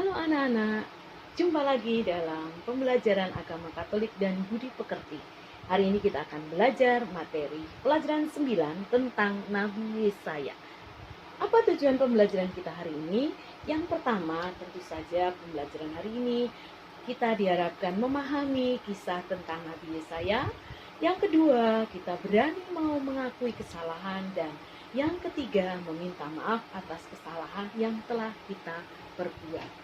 Halo anak-anak, jumpa lagi dalam pembelajaran agama Katolik dan Budi Pekerti. Hari ini kita akan belajar materi pelajaran 9 tentang Nabi Yesaya. Apa tujuan pembelajaran kita hari ini? Yang pertama, tentu saja pembelajaran hari ini kita diharapkan memahami kisah tentang Nabi Yesaya. Yang kedua, kita berani mau mengakui kesalahan. Dan yang ketiga, meminta maaf atas kesalahan yang telah kita perbuat.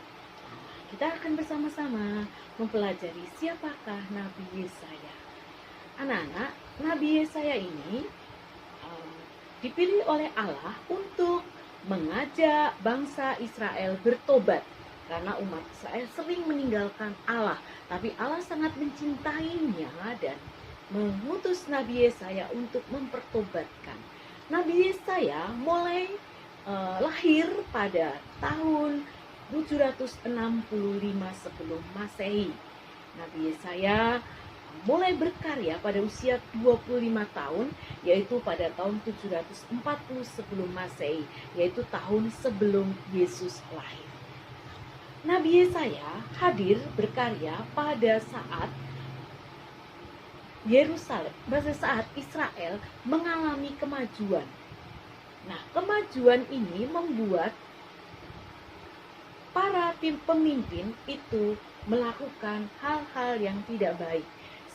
Kita akan bersama-sama mempelajari siapakah Nabi Yesaya. Anak-anak, Nabi Yesaya ini dipilih oleh Allah untuk mengajak bangsa Israel bertobat. Karena umat Israel sering meninggalkan Allah, tapi Allah sangat mencintainya dan mengutus Nabi Yesaya untuk mempertobatkan. Nabi Yesaya mulai lahir pada tahun 765 sebelum Masehi. Nabi Yesaya mulai berkarya pada usia 25 tahun, yaitu pada tahun 740 sebelum Masehi, yaitu tahun sebelum Yesus lahir. Nabi Yesaya hadir berkarya pada saat Israel mengalami kemajuan. Nah, kemajuan ini membuat para pemimpin itu melakukan hal-hal yang tidak baik,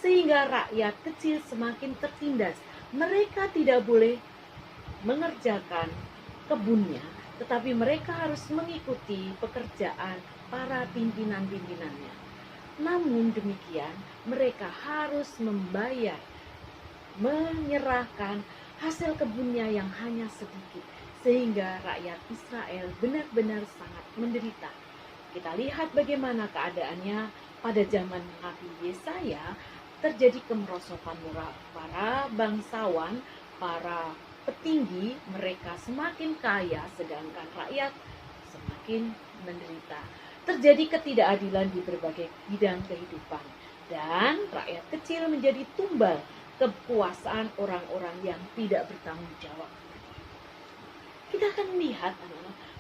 sehingga rakyat kecil semakin tertindas. Mereka tidak boleh mengerjakan kebunnya, tetapi mereka harus mengikuti pekerjaan para pimpinan-pimpinannya. Namun demikian, mereka harus menyerahkan hasil kebunnya yang hanya sedikit, sehingga rakyat Israel benar-benar sangat menderita. Kita lihat bagaimana keadaannya pada zaman Nabi Yesaya. Terjadi kemerosotan moral. Para bangsawan, para petinggi, mereka semakin kaya, sedangkan rakyat semakin menderita. Terjadi ketidakadilan di berbagai bidang kehidupan, dan rakyat kecil menjadi tumbal kekuasaan orang-orang yang tidak bertanggung jawab. Kita akan melihat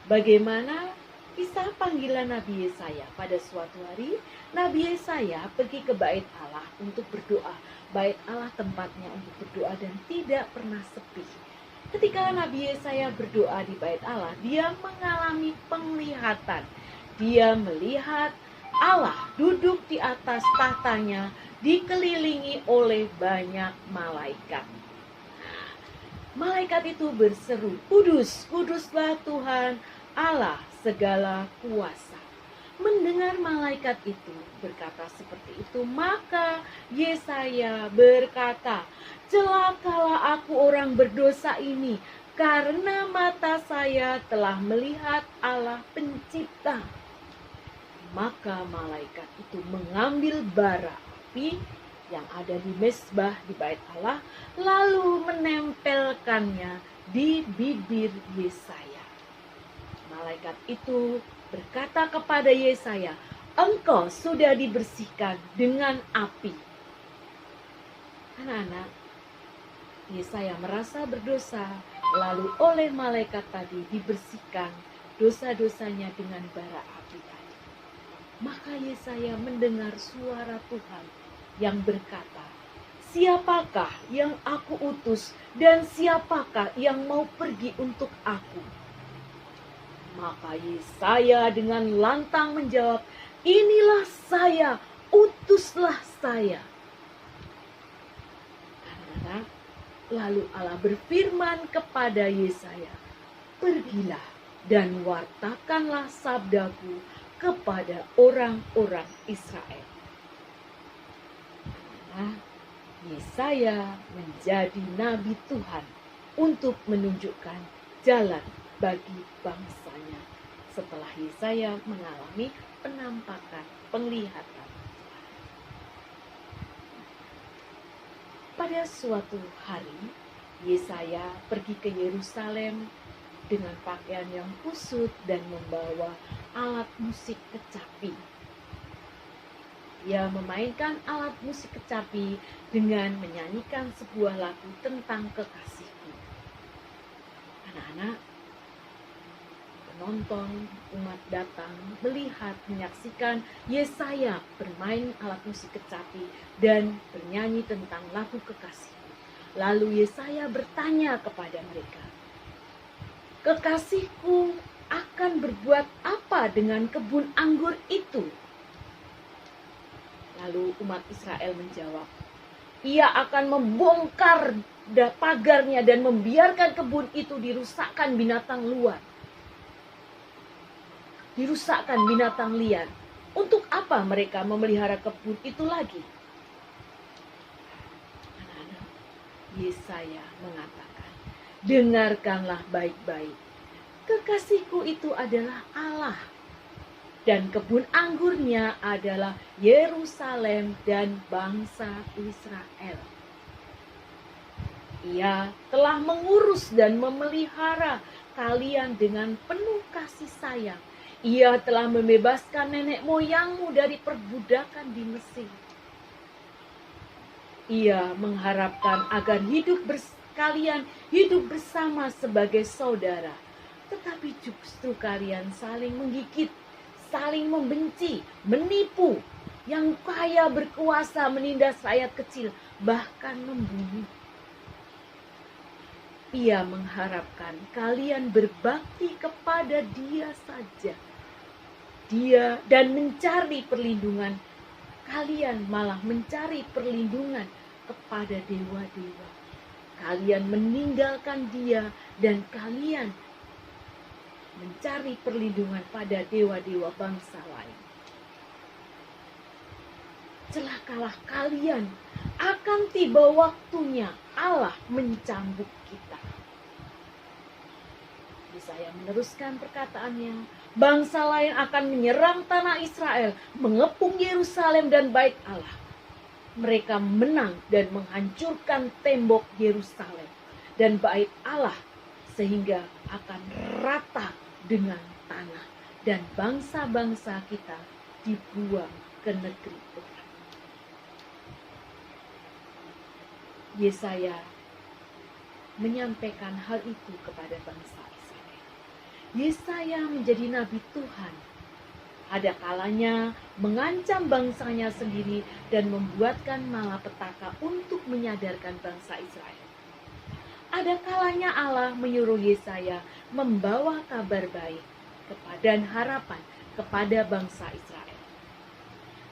bagaimana kisah panggilan Nabi Yesaya. Pada suatu hari, Nabi Yesaya pergi ke bait Allah untuk berdoa. Bait Allah tempatnya untuk berdoa dan tidak pernah sepi. Ketika Nabi Yesaya berdoa di bait Allah, dia mengalami penglihatan. Dia melihat Allah duduk di atas tahtanya, dikelilingi oleh banyak malaikat. Malaikat itu berseru, "Kudus, kuduslah Tuhan Allah segala kuasa." Mendengar malaikat itu berkata seperti itu, maka Yesaya berkata, "Celakalah aku orang berdosa ini, karena mata saya telah melihat Allah pencipta." Maka malaikat itu mengambil bara api yang ada di mezbah di bait Allah, lalu menempelkannya di bibir Yesaya. Malaikat itu berkata kepada Yesaya, "Engkau sudah dibersihkan dengan api." Anak-anak, Yesaya merasa berdosa, lalu oleh malaikat tadi dibersihkan dosa-dosanya dengan bara api tadi. Maka Yesaya mendengar suara Tuhan yang berkata, "Siapakah yang aku utus dan siapakah yang mau pergi untuk aku?" Maka Yesaya dengan lantang menjawab, "Inilah saya, utuslah saya." Anak-anak, lalu Allah berfirman kepada Yesaya, "Pergilah dan wartakanlah sabdaku kepada orang-orang Israel." Nah, Yesaya menjadi nabi Tuhan untuk menunjukkan jalan bagi bangsanya setelah Yesaya mengalami penampakan penglihatan. Pada suatu hari, Yesaya pergi ke Yerusalem dengan pakaian yang kusut dan membawa alat musik kecapi. Ia memainkan alat musik kecapi dengan menyanyikan sebuah lagu tentang kekasihku. Anak-anak, penonton, umat datang melihat, menyaksikan Yesaya bermain alat musik kecapi dan bernyanyi tentang lagu kekasih. Lalu Yesaya bertanya kepada mereka, "Kekasihku akan berbuat apa dengan kebun anggur itu?" Lalu umat Israel menjawab, "Ia akan membongkar pagarnya dan membiarkan kebun itu dirusakkan binatang luar. Dirusakkan binatang liar. Untuk apa mereka memelihara kebun itu lagi?" Anak-anak, Yesaya mengatakan, "Dengarkanlah baik-baik. Kekasihku itu adalah Allah. Dan kebun anggurnya adalah Yerusalem dan bangsa Israel. Ia telah mengurus dan memelihara kalian dengan penuh kasih sayang. Ia telah membebaskan nenek moyangmu dari perbudakan di Mesir. Ia mengharapkan agar kalian hidup bersama sebagai saudara. Tetapi justru kalian saling menggigit, saling membenci, menipu. Yang kaya berkuasa menindas rakyat kecil, bahkan membunuh. Ia mengharapkan kalian berbakti kepada Dia saja. Dia dan mencari perlindungan. Kalian malah mencari perlindungan kepada dewa-dewa. Kalian meninggalkan Dia dan kalian mencari perlindungan pada dewa-dewa bangsa lain. Celakalah kalian, akan tiba waktunya Allah mencambuk kita. Yesaya meneruskan perkataannya, bangsa lain akan menyerang tanah Israel, mengepung Yerusalem dan bait Allah. Mereka menang dan menghancurkan tembok Yerusalem dan bait Allah, sehingga akan rata dengan tanah, dan bangsa-bangsa kita dibuang ke negeri orang. Yesaya menyampaikan hal itu kepada bangsa Israel. Yesaya menjadi nabi Tuhan. Ada kalanya mengancam bangsanya sendiri dan membuatkan malapetaka untuk menyadarkan bangsa Israel. Ada kalanya Allah menyuruh Yesaya membawa kabar baik dan harapan kepada bangsa Israel.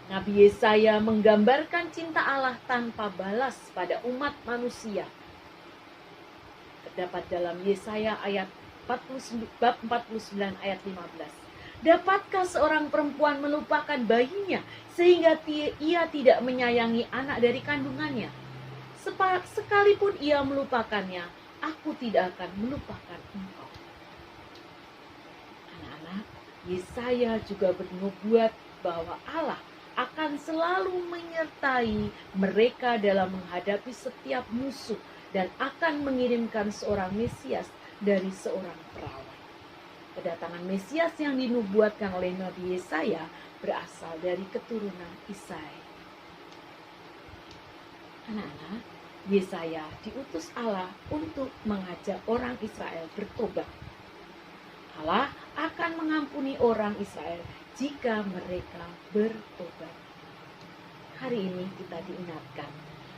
Nabi Yesaya menggambarkan cinta Allah tanpa balas pada umat manusia. Terdapat dalam Yesaya bab 49 ayat 15. Dapatkah seorang perempuan melupakan bayinya sehingga ia tidak menyayangi anak dari kandungannya? Sekalipun ia melupakannya, aku tidak akan melupakan engkau. Anak-anak, Yesaya juga bernubuat bahwa Allah akan selalu menyertai mereka dalam menghadapi setiap musuh dan akan mengirimkan seorang Mesias dari seorang perawan. Kedatangan Mesias yang dinubuatkan oleh Nabi Yesaya berasal dari keturunan Isai. Anak-anak, Yesaya diutus Allah untuk mengajak orang Israel bertobat. Allah akan mengampuni orang Israel jika mereka bertobat. Hari ini kita diingatkan,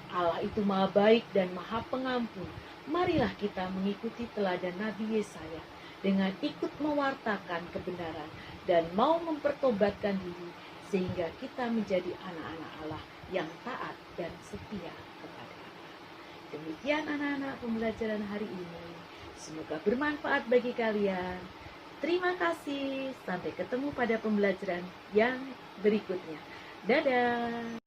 Allah itu Maha Baik dan Maha Pengampun. Marilah kita mengikuti teladan Nabi Yesaya dengan ikut mewartakan kebenaran dan mau mempertobatkan diri sehingga kita menjadi anak-anak Allah yang taat dan setia kepada Allah. Demikian anak-anak pembelajaran hari ini. Semoga bermanfaat bagi kalian. Terima kasih. Sampai ketemu pada pembelajaran yang berikutnya. Dadah.